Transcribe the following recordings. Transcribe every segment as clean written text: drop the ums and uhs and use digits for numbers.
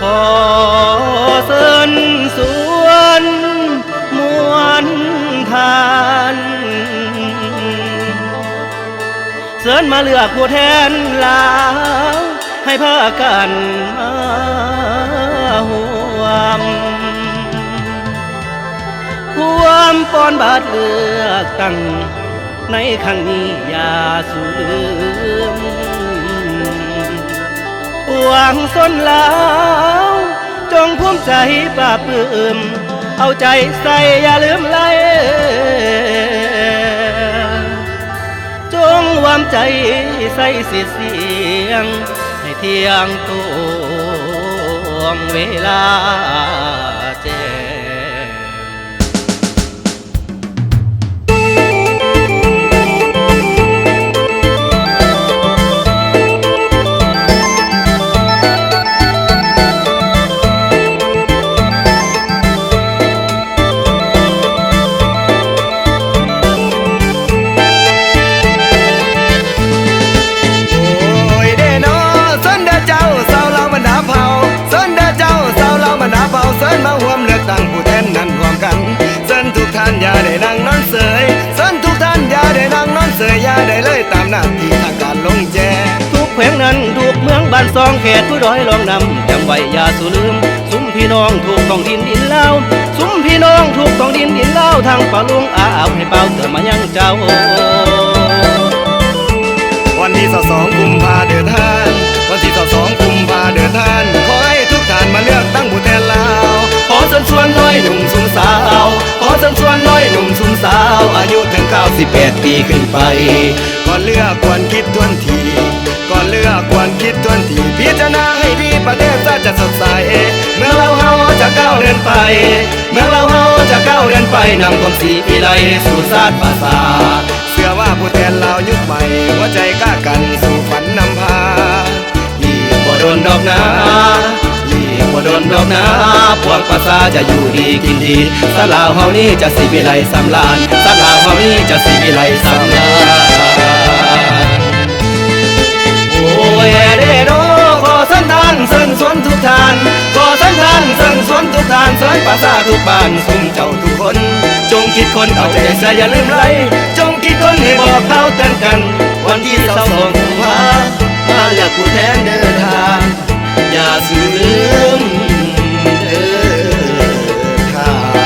ขอเสิญสวนมวลทานเสิญมาเลือกผู้แทนลาวให้พากันมาห่วมป้อนบาทเลือกตั้งในครั้งนี้อย่าสูญลืมปวงสนลาวจงภูมิใจปราบปลื้มเอาใจใส่อย่าลืมไหลจงวางใจใส่เสียงให้เที่ยงตวงเวลาแจ้งมาร่วมเลือกตั้งผู้แทนนั้นรวมกันเชิญทุกท่านอย่าได้นั่งนอนเสยเชิญทุกท่านอย่าได้นั่งนอนเสยอย่าได้เลยตามหน้าที่ทางการลงแจทุกแขวงนั้นทุกเมืองบ้านซองเขตผู้ดอยลองนำจำไว้อย่าสูญลืมซุ้มพี่น้องถูกท้องดินดินลาวซุ้มพี่น้องถูกท้องดินดินลาวทางป่าลุงอาเอาให้เป่าเตือนมายังเจ้าวันที่22 กุมภาเดือนท่านวันที่22 กุมภาเดือนท่านขอให้ทุกท่านมาเลือกตั้งผู้แทนลาวขอเชิญชวนน้อยหนุ่มสุมสาวขอเชิญชวนน้อยหนุ่มสุมสาวอายุถึง98 ปีขึ้นไปก่อนเลือกควรคิดทวนทีก่อนเลือกควรคิดทวนทีพิจารณาให้ดีประเทศชาติจะสดใสเมื่อเราจะก้าวเดินไปเมื่อเราจะก้าวเดินไปนำความสีวิไลสู่ชาติภาษาเชื่อว่าผู้แทนลาวยุคใหม่หัวใจกล้ากันสู่ฝันนำพาอีกบ่โดนดอกนาบ่โดนดอกนาพวกภาษาจะอยู่ดีกินดีสลาวเฮานี้จะสิวิไลสำลานสลาวเฮานี้จะสิวิไลสำลานโอ้ยเด้โดขอสันทานเชิญชวนทุกท่านขอสันทานเชิญชวนทุกท่านเชิญภาษาทุกบ้านสุ่มเจ้าทุกคนจงคิดคนเอาใจใส่อย่าลืมไหลจงคิดคนให้บอกเขาเตือนกันวันที่22 กุมภามาเลือกผู้แทนเดินทางอย่าสูญลืมเดินทาง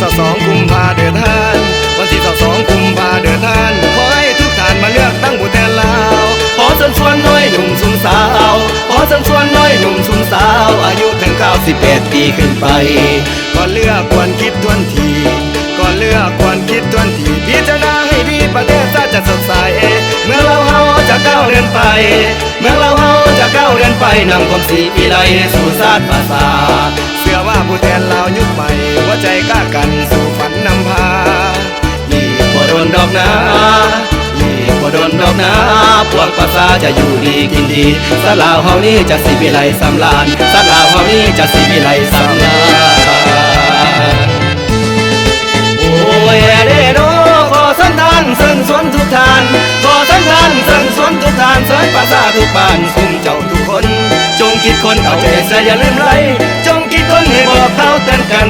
22 กุมภาเดือนท่านวันที่22 กุมภาเดือนท่านขอให้ทุกท่านมาเลือกตั้งผู้แทนลาวขอเชิญชวนน้อยหนุ่มสุมสาวขอเชิญชวนน้อยหนุ่มสุมสาวอายุถึง98 ปีขึ้นไปก่อนเลือกควรคิดทวนทีก่อนเลือกควรคิดทวนทีพิจารณาให้ดีประเทศชาติจะสดใสเมื่อเราจะก้าวเดินไปเมื่อเราจะก้าวเดินไปนำความสีวิไลสู่ชาติภาษาเชื่อว่าผู้แทนลาวยุคใหม่หัวใจกล้ากันสู่ฝันนำพาอีกบ่โดนดอกนาอีกบ่โดนดอกนาพวกภาษาจะอยู่ดีกินดีสลาวเฮานี้จะสิวิไลสำลานสลาวเฮานี้จะสิวิไลสำลานโอ้ยเด้โดขอสันทานเชิญชวนทุกท่านขอสันทานเชิญชวนทุกท่านเชิญภาษาทุกบ้านสุ่มเจ้าทุกคนจงคิดคนเอาใจใส่อย่าลืมไหลจงคิดคนให้บอกเขาเตือนกัน